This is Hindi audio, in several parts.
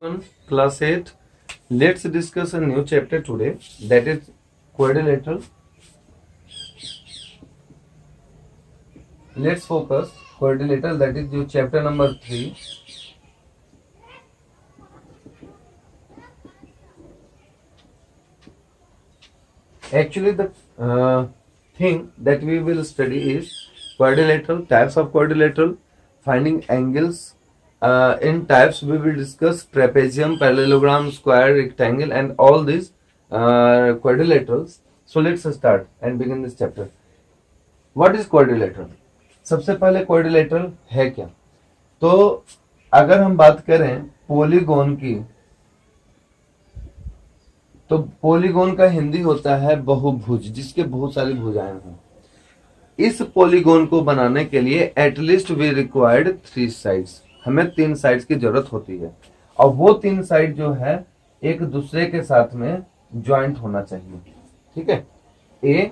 Class 8. Let's discuss a new chapter today, that is quadrilateral. Let's focus quadrilateral, that is your chapter number 3. Actually, the thing that we will study is quadrilateral, types of quadrilateral, finding angles. In types, we will discuss trapezium, parallelogram, square, rectangle, and all these quadrilaterals. So let's start and begin this chapter. What is quadrilateral? सबसे पहले क्वाड्रिलेटरल है क्या? तो अगर हम बात करें पॉलीगॉन की, तो पॉलीगॉन का हिंदी होता है बहुभुज, जिसके बहुत सारी भुजाएं हों। इस पॉलीगॉन को बनाने के लिए एटलीस्ट वी रिक्वायर्ड 3 साइड्स, हमें 3 साइड्स की जरूरत होती है, और वो 3 साइड जो है एक दूसरे के साथ में ज्वाइंट होना चाहिए। ठीक है, ए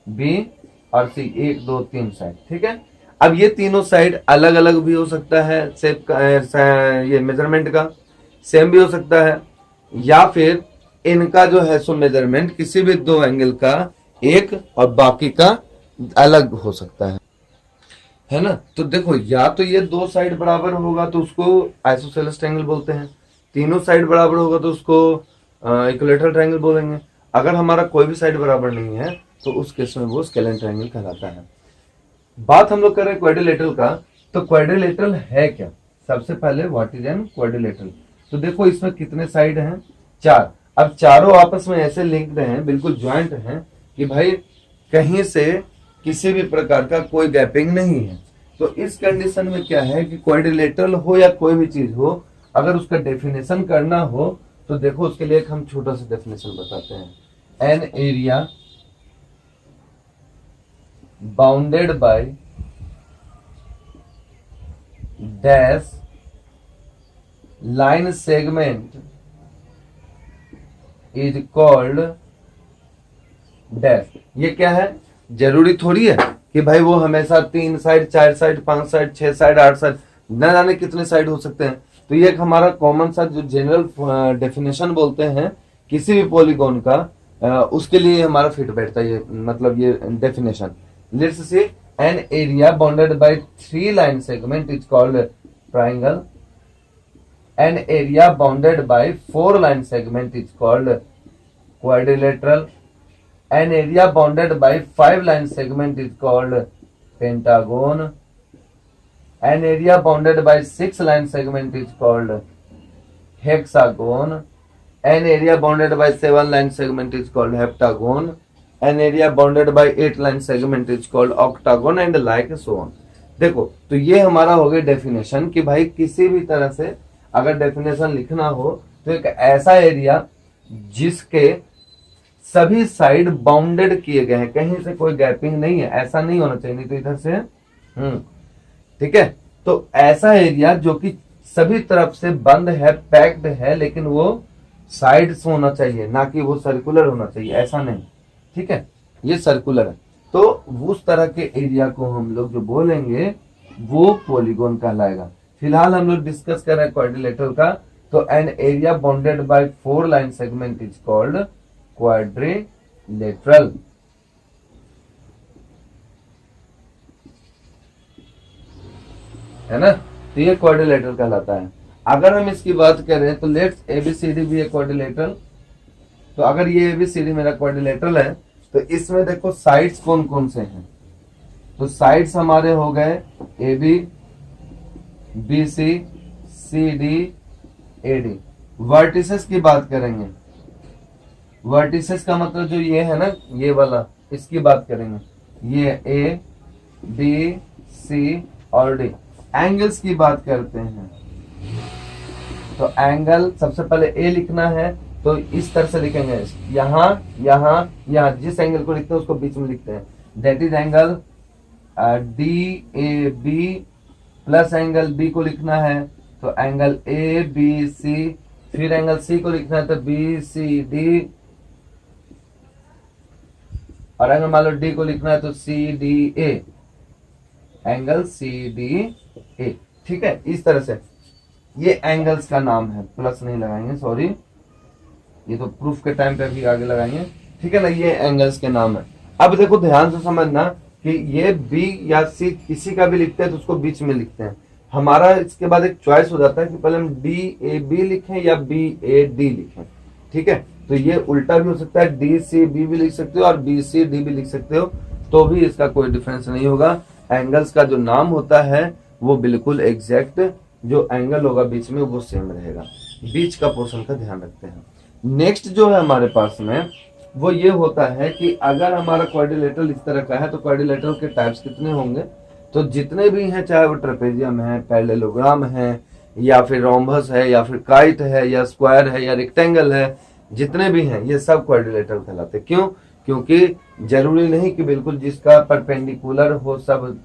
बी और सी, 1 2 3 साइड। ठीक है, अब ये तीनों साइड अलग अलग भी हो सकता है, शेप का, ये मेजरमेंट का सेम भी हो सकता है, या फिर इनका जो है सो मेजरमेंट किसी भी 2 एंगल का एक और बाकी का अलग हो सकता है ना। तो देखो, या तो ये 2 साइड बराबर होगा तो उसको आइसोसेलेस ट्रायंगल बोलते हैं, तीनों साइड बराबर होगा तो उसको इक्विलैटरल ट्रायंगल बोलेंगे। अगर हमारा कोई भी साइड बराबर नहीं है तो उस केस में वो स्केलेन ट्रायंगल कहलाता है। बात हम लोग कर रहे हैं क्वाड्रिलेटरल का, तो क्वाड्रिलेटरल है क्या? सबसे पहले व्हाट इज एन क्वाड्रिलेटरल? तो देखो, इसमें कितने साइड हैं? 4। अब चारों आपस में ऐसे लिंक्ड हैं, बिल्कुल ज्वाइंट हैं कि भाई कहीं से किसी भी प्रकार का कोई गैपिंग नहीं है। तो इस कंडीशन में क्या है कि क्वाड्रिलेटरल हो या कोई भी चीज हो, अगर उसका डेफिनेशन करना हो तो देखो, उसके लिए एक हम छोटा सा डेफिनेशन बताते हैं। An area bounded by dash line segment is called dash. ये क्या है? जरूरी थोड़ी है कि भाई वो हमेशा 3 side, 4 side, 5 side, 6 side, 8 side, न जाने कितने साइड हो सकते हैं। तो ये एक हमारा कॉमन सा जो जनरल डेफिनेशन बोलते हैं किसी भी पॉलीगॉन का, उसके लिए हमारा फिट बैठता है ये, मतलब ये definition. Let's say an area bounded by 3 line segment is called triangle, an area bounded by 4 line segment is called quadrilateral, an area bounded by 5 line segment is called pentagon, an area bounded by 6 line segment is called hexagon, an area bounded by 7 line segment is called heptagon, an area bounded by 8 line segment is called octagon and like so on। देखो, तो ये हमारा हो गया डेफिनेशन कि भाई किसी भी तरह से अगर डेफिनेशन लिखना हो तो एक ऐसा एरिया जिसके सभी साइड बाउंडेड किए गए हैं, कहीं से कोई गैपिंग नहीं है, ऐसा नहीं होना चाहिए, नहीं तो इधर से ठीक है। तो ऐसा एरिया जो कि सभी तरफ से बंद है, पैक्ड है, लेकिन वो साइड से होना चाहिए, ना कि वो सर्कुलर होना चाहिए, ऐसा नहीं। ठीक है, ये सर्कुलर है, तो उस तरह के एरिया को हम लोग जो बोलेंगे वो पॉलीगॉन कहलाएगा। फिलहाल हम लोग डिस्कस कर रहे हैं क्वाड्रिलेटरल का, तो an area bounded by 4 line segment is called quadrilateral. है ना, तो ये क्वाड्रिलेटरल कहलाता है। अगर हम इसकी बात करें तो लेट्स एबीसीडी भी एक क्वाड्रिलेटरल। तो अगर ये एबीसीडी मेरा क्वाड्रिलेटरल है तो इसमें देखो साइड्स कौन कौन से हैं। तो साइड्स हमारे हो गए a b, b c, c D, a d. Vertices की बात करेंगे, वर्टिसेस का मतलब जो ये है ना, ये वाला, इसकी बात करेंगे, ये ए बी सी और डी। एंगल्स की बात करते हैं तो एंगल सबसे पहले ए लिखना है तो इस तरह से लिखेंगे, यहां यहां यहां, जिस एंगल को लिखते हैं उसको बीच में लिखते हैं, that is angle d a b, plus angle b को लिखना है तो एंगल ए बी सी, फिर एंगल सी को लिखना है तो बी सी डी, और एंगल मान लो डी को लिखना है तो C D A, angle C D A. ठीक है, इस तरह से ये एंगल्स का नाम है, प्लस नहीं लगाएंगे, सॉरी, ये तो प्रूफ के टाइम पे भी आगे लगाएंगे, ठीक है ना, ये एंगल्स के नाम है। अब देखो ध्यान से समझना कि ये बी या सी किसी का भी लिखते हैं तो उसको बीच में लिखते हैं। हमारा इसके बाद एक चॉइस हो जाता है कि पहले हम डी ए बी लिखें या बी ए डी लिखें, ठीक है। तो ये उल्टा भी हो सकता है, डी सी बी भी लिख सकते हो और बी सी डी भी लिख सकते हो, तो भी इसका कोई डिफरेंस नहीं होगा। एंगल्स का जो नाम होता है वो बिल्कुल एग्जैक्ट, जो एंगल होगा बीच में वो सेम रहेगा। बीच का पोर्शन का ध्यान रखते हैं। नेक्स्ट जो है हमारे पास में वो ये होता है कि अगर हमारा क्वाड्रिलेटरल इस तरह का है तो क्वाड्रिलेटरल के टाइप्स कितने होंगे, तो जितने भी हैं, चाहे वो ट्रेपेजियम है, पैरेललोग्राम है, या फिर रोम्बस है, या फिर काइट है, या स्क्वायर है, या रेक्टेंगल है, जितने भी हैं ये सब क्वाड्रिलेटरल कहलाते हैं। क्यों? क्योंकि जरूरी नहीं कि बिल्कुल जिसका परपेंडिकुलर हो सब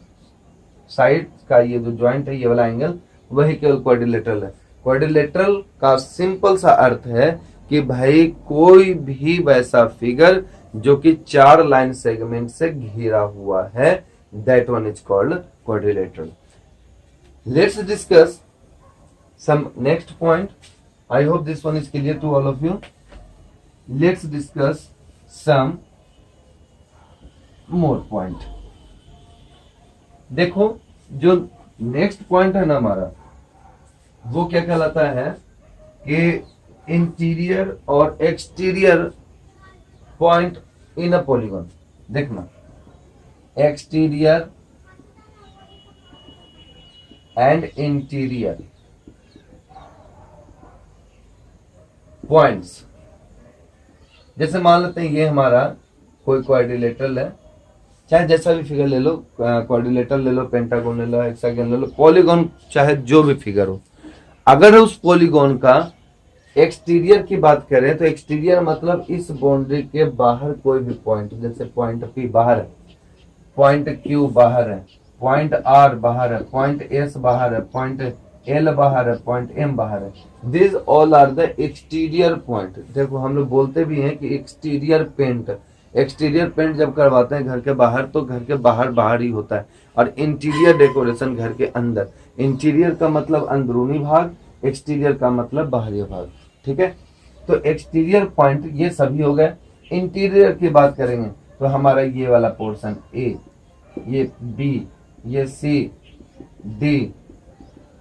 साइड का ये जो ज्वाइंट है, ये वाला एंगल, वही केवल क्वाड्रिलेटरल है। क्वाड्रिलेटरल का सिंपल सा अर्थ है कि भाई कोई भी वैसा फिगर जो कि 4 लाइन सेगमेंट से घिरा हुआ है, that one is called quadrilateral. Let's discuss some next point. I hope this one is clear to all of you. Let's discuss some more point. देखो जो नेक्स्ट पॉइंट है ना हमारा, वो क्या कहलाता है कि इंटीरियर और exterior point in a polygon. देखना, एक्सटीरियर एंड इंटीरियर पॉइंट्स। जैसे मान लेते हैं ये हमारा कोई क्वाड्रिलेटरल है, चाहे जैसा भी फिगर ले लो, क्वाड्रिलेटरल ले लो, पेंटागन ले लो, हेक्सागन ले लो, पॉलीगॉन चाहे जो भी फिगर हो। अगर उस पॉलीगॉन का एक्सटीरियर की बात करें तो एक्सटीरियर मतलब इस बाउंड्री के बाहर कोई भी पॉइंट, जैसे पॉइंट पी बाहर है, पॉइंट क्यू बाहर है, पॉइंट आर बाहर है, पॉइंट एस बाहर है, पॉइंट एल बाहर है, पॉइंट एम बाहर है, this all are the exterior point. देखो हम लोग बोलते भी हैं कि एक्सटीरियर पेंट, एक्सटीरियर पेंट जब करवाते हैं घर के बाहर तो घर के बाहर बाहर ही होता है, और इंटीरियर डेकोरेशन घर के अंदर। इंटीरियर का मतलब अंदरूनी भाग, एक्सटीरियर का मतलब बाहरी भाग, ठीक है। तो एक्सटीरियर पॉइंट ये सभी हो गए। इंटीरियर की बात करेंगे तो हमारा ये वाला पोर्शन ए, ये बी, ये सी, डी,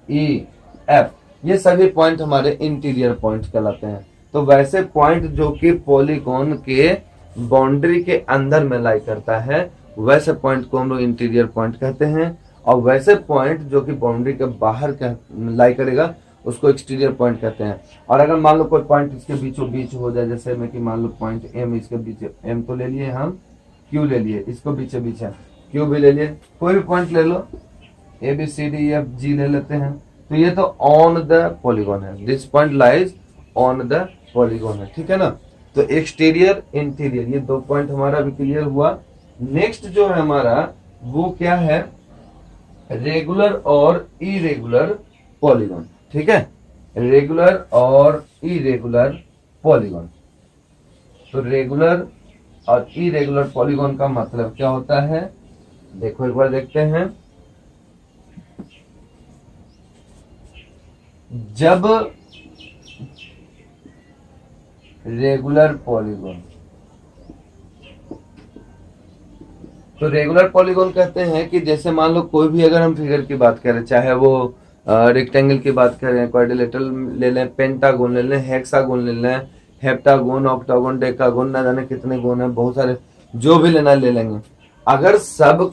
ई, एफ, ये सभी पॉइंट हमारे इंटीरियर पॉइंट कहलाते हैं। तो वैसे पॉइंट जो कि पॉलीगॉन के बाउंड्री के अंदर में लाई करता है, वैसे पॉइंट को हम लोग इंटीरियर पॉइंट कहते हैं, और वैसे पॉइंट जो कि बाउंड्री के बाहर लाई करेगा उसको एक्सटीरियर पॉइंट कहते हैं। और अगर मान लो कोई पॉइंट इसके बीचों बीच हो जाए, जैसे में कि मान लो पॉइंट एम, इसके बीच एम तो ले लिए हम, क्यू ले लिए, इसको बीचे बीच है, क्यू भी ले लिए, कोई भी पॉइंट ले लो, A B C D F G ले लेते हैं, तो ये तो ऑन द पॉलीगॉन है, this point lies on the polygon है, ठीक है ना। तो एक्सटीरियर इंटीरियर ये 2 पॉइंट हमारा भी क्लियर हुआ। नेक्स्ट जो है हमारा वो क्या है, रेगुलर और इरेगुलर पॉलीगॉन, ठीक है, रेगुलर और इरेगुलर पॉलीगॉन। तो रेगुलर और इरेगुलर पॉलीगॉन का मतलब क्या होता है, देखो एक बार देखते हैं। जब रेगुलर पॉलीगॉन, तो रेगुलर पॉलीगॉन कहते हैं कि जैसे मान लो कोई भी अगर हम फिगर की बात करें, चाहे वो रेक्टेंगल की बात करें, क्वाड्रिलेटरल ले लें, पेंटागोन ले लें, हेक्सागोन ले लें, हेप्टागोन, ऑक्टागोन, डेकागोन, ना जाने कितने गोन है, बहुत सारे, जो भी लेना ले लेंगे। अगर सब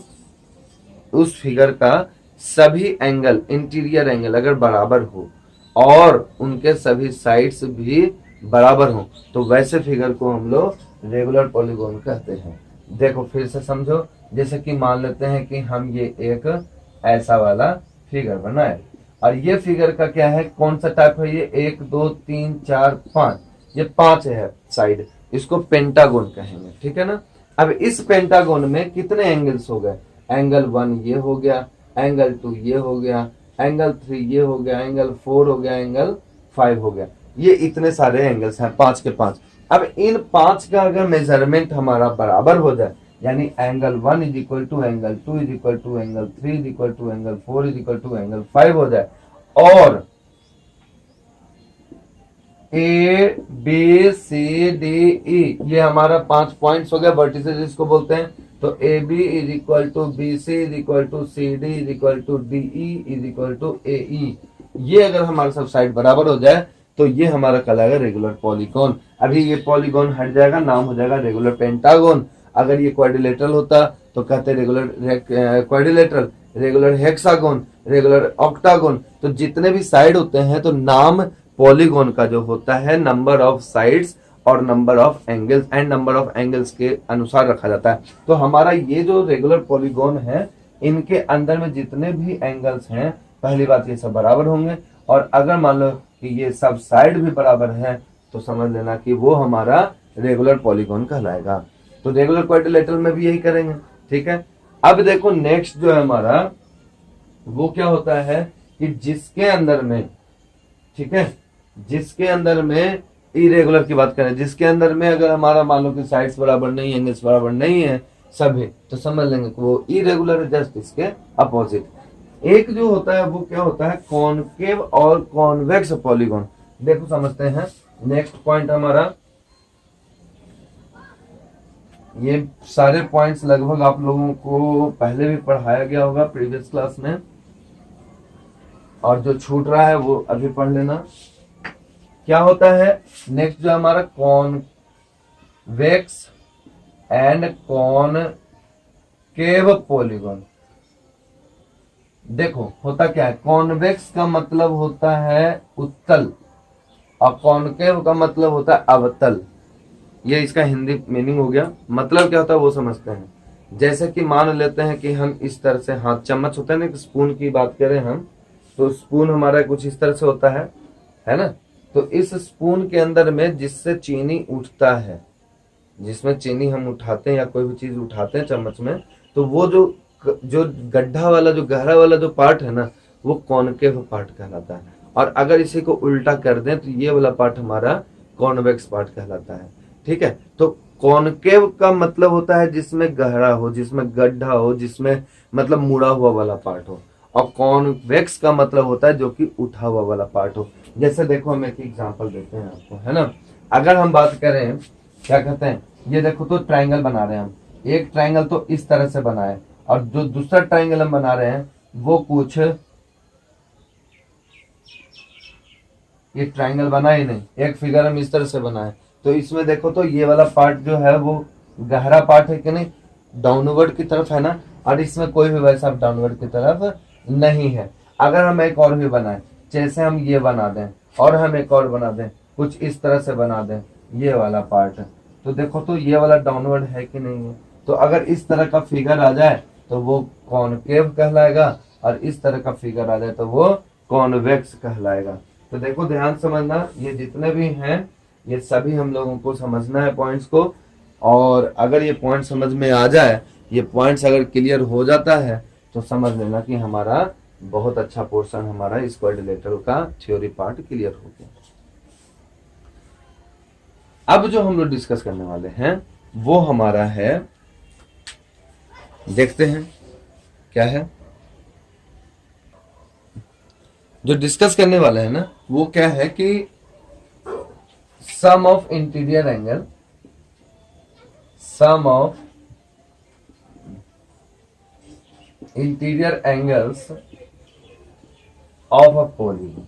उस फिगर का सभी एंगल, इंटीरियर एंगल अगर बराबर हो और उनके सभी साइड्स भी बराबर हो, तो वैसे फिगर को हम लोग रेगुलर पॉलीगॉन कहते हैं। देखो फिर से समझो, जैसे कि मान लेते हैं कि हम ये एक ऐसा वाला फिगर बनाए, और ये फिगर का क्या है, कौन सा टाइप है, ये 1 2 3 4 5, ये 5 है साइड, इसको पेंटागोन कहेंगे, ठीक है ना। अब इस पेंटागोन में कितने एंगल्स हो गए, एंगल 1 ये हो गया, एंगल 2 ये हो गया, एंगल 3 ये हो गया, एंगल 4 हो गया, एंगल 5 हो गया, ये इतने सारे एंगल्स हैं, 5 के 5। अब इन 5 का अगर मेजरमेंट हमारा बराबर हो जाए, यानी angle 1 is equal to angle 2 is equal to angle 3 is equal to angle 4 is equal to angle 5 हो जाए, और ए बी सी डी ई, ये हमारा 5 पॉइंट्स हो गया, वर्टिसेस इसको बोलते हैं। तो A B is equal to B C is equal to C D is equal to D E is equal to A E. ये अगर हमारे सब साइड बराबर हो जाए तो ये हमारा कहलाएगा रेगुलर पॉलीगॉन। अभी ये पॉलीगॉन हट जाएगा, नाम हो जाएगा रेगुलर पेंटागन। अगर ये क्वाड्रिलेटरल होता तो कहते regular quadrilateral, regular hexagon, regular octagon. तो जितने भी साइड होते हैं तो नाम पॉलीगॉन का जो होता है नंबर ऑफ साइड्स और number of angles and number of angles के अनुसार रखा जाता है। तो हमारा ये जो रेगुलर पॉलीगॉन है, इनके अंदर में जितने भी एंगल्स हैं, पहली बात ये सब बराबर होंगे, और अगर मान लो कि ये सब साइड भी बराबर है तो समझ लेना कि वो हमारा रेगुलर पॉलीगॉन कहलाएगा। तो रेगुलर क्वाड्रिलेटरल में भी यही करेंगे, ठीक है। अब देखो नेक्स्ट जो है हमारा वो क्या होता है कि जिसके अंदर में, ठीक है, जिसके अंदर में इरेगुलर की बात करें, जिसके अंदर में अगर हमारा मान लो कि साइड्स बराबर नहीं है, एंगल्स बराबर नहीं है सभी, तो समझ लेंगे कि वो इरेगुलर है, जस्ट इसके अपोजिट। एक जो होता है वो क्या होता है, कॉनकेव और कॉन्वेक्स पॉलीगॉन। देखो समझते हैं नेक्स्ट पॉइंट हमारा, ये सारे पॉइंट्स लगभग आप लोगों को पहले भी पढ़ाया गया होगा प्रीवियस क्लास में, और जो छूट रहा है वो अभी पढ़ लेना। क्या होता है नेक्स्ट जो हमारा कॉन्वेक्स एंड कॉनकेव पॉलीगॉन। देखो होता क्या है, कॉन्वेक्स का मतलब होता है उत्तल और कॉनकेव का मतलब होता है अवतल। ये इसका हिंदी मीनिंग हो गया। मतलब क्या होता है वो समझते हैं। जैसे कि मान लेते हैं कि हम इस तरह से हाथ, चम्मच होता है ना, स्पून की बात करें हम, तो स्पून हमारा कुछ इस तरह से होता है ना। तो इस स्पून के अंदर में जिससे चीनी उठता है, जिसमें चीनी हम उठाते हैं या कोई भी चीज उठाते हैं चम्मच में, तो वो जो गड्ढा वाला, जो गहरा वाला जो पार्ट है ना, वो कॉनकेव पार्ट कहलाता है। और अगर इसी को उल्टा कर दें तो ये वाला पार्ट हमारा कॉन्वेक्स पार्ट कहलाता है, ठीक है। तो कॉनकेव का मतलब होता है जिसमें गहरा हो, जिसमें गड्ढा हो, जिसमें मतलब मुड़ा हुआ वाला पार्ट हो। और कॉन्वेक्स का मतलब होता है जो कि उठा हुआ वाला पार्ट हो। जैसे देखो हम एक एग्जांपल देते हैं आपको, है ना। अगर हम बात करें, क्या कहते हैं, ये देखो तो ट्रायंगल बना रहे हैं हम। एक ट्रायंगल तो इस तरह से बना है, और जो दूसरा ट्रायंगल हम बना रहे हैं वो कुछ, ये ट्रायंगल बना ही नहीं, एक फिगर हम इस तरह से बनाए। तो इसमें देखो तो ये वाला पार्ट जो है वो गहरा पार्ट है कि नहीं, डाउनवर्ड की तरफ है ना, और इसमें कोई भी वैसा डाउनवर्ड की तरफ नहीं है। अगर हम एक और भी बनाए, जैसे हम ये बना दें और हम एक और बना दें, कुछ इस तरह से बना दें ये वाला पार्ट, तो देखो तो ये वाला डाउनवर्ड है कि नहीं है। तो अगर इस तरह का फिगर आ जाए तो वो कॉनकेव कहलाएगा, और इस तरह का फिगर आ जाए तो वो कॉन्वेक्स कहलाएगा। तो देखो ध्यान समझना, ये जितने भी हैं ये सभी हम लोगों को समझना है पॉइंट्स को। और अगर ये पॉइंट समझ में आ जाए, ये पॉइंट्स अगर क्लियर हो जाता है तो समझ लेना कि हमारा बहुत अच्छा पोर्शन हमारा इस क्वाड्रिलेटरल का थ्योरी पार्ट क्लियर हो गया। अब जो हम लोग डिस्कस करने वाले हैं वो हमारा है, देखते हैं क्या है जो डिस्कस करने वाले हैं ना, वो क्या है कि sum of interior angle, sum of interior angles of a polygon.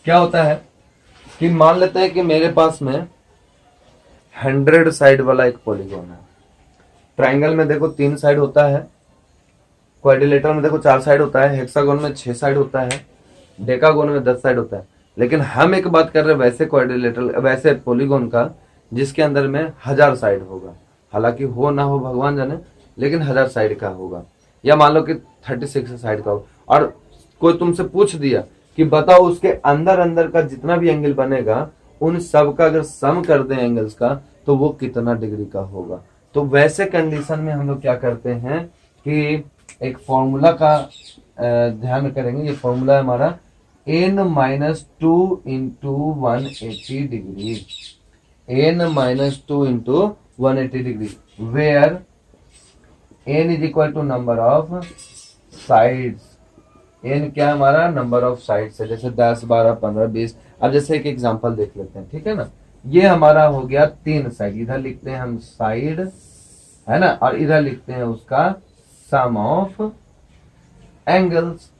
क्या होता है कि मान लेते हैं कि मेरे पास में 100 साइड वाला एक पॉलीगॉन है। ट्रायंगल में देखो 3 साइड होता है, क्वाड्रिलेटरल में देखो 4 साइड होता है, हेक्सागोन में 6 साइड होता है, डेकागोन में 10 साइड होता है। लेकिन हम एक बात कर रहे हैं वैसे क्वाड्रिलेटरल, वैसे पॉलीगॉन का जिसके अंदर में 1000 साइड होगा। हालांकि हो ना हो भगवान जाने, लेकिन 1000 साइड का होगा, या मान लो कि 36 साइड का हो। और कोई तुमसे पूछ दिया कि बताओ उसके अंदर अंदर का जितना भी एंगल बनेगा उन सब का अगर सम कर दें एंगल्स का तो वो कितना डिग्री का होगा। तो वैसे कंडीशन में हम लोग क्या करते हैं कि एक फॉर्मूला का ध्यान करेंगे। ये फॉर्मूला है हमारा n-2 into 180 degree, n-2 into 180 degree, where n is equal to number of sides n क्या है हमारा नंबर ऑफ साइड्स है, जैसे 10 12 15 20। अब जैसे एक एग्जांपल देख लेते हैं, ठीक है ना। ये हमारा हो गया 3 साइड, इधर लिखते हैं हम साइड, है ना, और इधर लिखते हैं उसका सम ऑफ एंगल्स।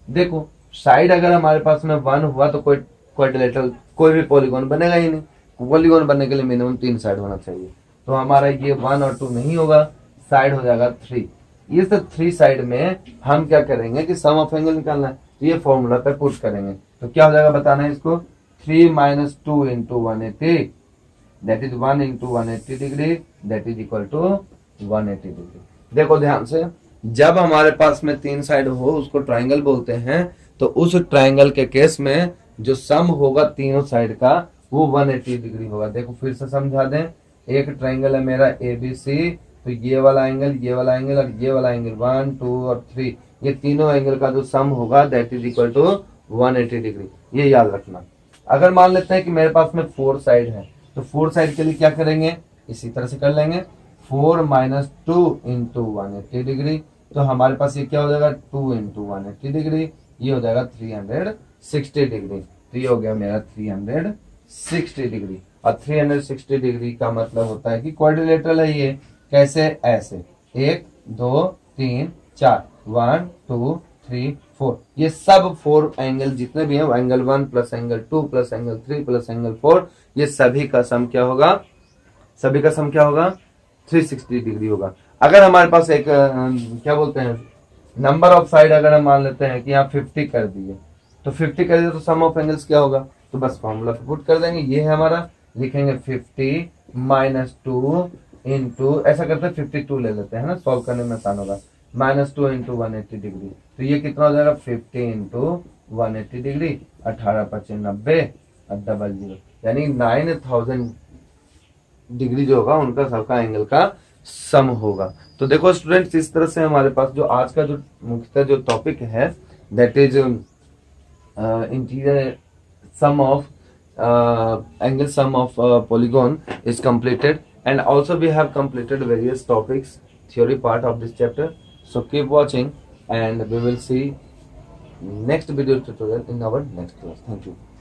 देखो साइड अगर हमारे पास में 1 हुआ तो कोई क्वाड्रिलेटरल कोई भी पॉलीगॉन बनेगा ही नहीं। पॉलीगॉन बनने के लिए मिनिमम 3 साइड होना चाहिए। तो हमारा ये 1 और 2 नहीं होगा, साइड हो जाएगा 3। इस 3 साइड में हम क्या करेंगे कि सम ऑफ एंगल निकालना है, तो ये फॉर्मूला पे पुट करेंगे। तो क्या हो जाएगा बताना है इसको, 3 minus 2 into 180, that is 1 into 180 degree, that is equal to 180 degree. देखो ध्यान से, जब हमारे पास में 3 साइड हो उसको ट्राइंगल बोलते हैं। तो उस ट्राइंगल के केस में जो सम होगा तीनों साइड का वो 180 डिग्री होगा। देखो फिर से समझा दें, एक ट्राइंगल है मेरा ABC, तो ये वाला एंगल, ये वाला एंगल और ये वाला एंगल 1 2 और 3, ये तीनों एंगल का जो सम होगा that is equal to 180 degree. ये याद रखना। अगर मान लेते हैं कि मेरे पास में 4 साइड है, तो 4 साइड के लिए क्या करेंगे, इसी तरह से कर लेंगे, 4 माइनस 2 इंटू 180 डिग्री। तो हमारे पास ये क्या हो जाएगा, 2 इंटू 180 डिग्री, ये हो जाएगा 360 डिग्री। तो ये हो गया मेरा 360 डिग्री। और 360 डिग्री का मतलब होता है कि क्वाड्रिलेटरल है ये। कैसे, ऐसे 1 2 3 4, 1 2 3 4, ये सब 4 एंगल जितने भी हैं, angle 1 plus angle 2 plus angle 3 plus angle 4, ये सभी का सम क्या होगा, सभी का सम क्या होगा, 360 डिग्री होगा। अगर हमारे पास एक क्या बोलते हैं नंबर ऑफ साइड, अगर हम मान लेते हैं कि यहाँ 50 कर दिए, तो 50 कर दिए तो सम ऑफ एंगल्स क्या होगा, तो बस फॉर्मूला पे पुट कर देंगे। ये है हमारा, लिखेंगे 50 माइनस 2 इंटू, ऐसा करते हैं 52 ले लेते हैं ना, सॉल्व करने में आसान होगा, माइनस 2 इंटू 180 डिग्री। तो ये कितना हो जाएगा, 50 इंटू 180 डिग्री, 18 25 90 और डबल 0, यानी 9000 डिग्री जो होगा उनका सबका एंगल का सम होगा। तो देखो स्टूडेंट्स, इस तरह से हमारे पास जो आज का जो मुख्यतः जो टॉपिक है that is interior sum of angle sum of polygon is completed, and also we have completed various topics theory part of this chapter. So keep watching and we will see next video tutorial in our next class. Thank you.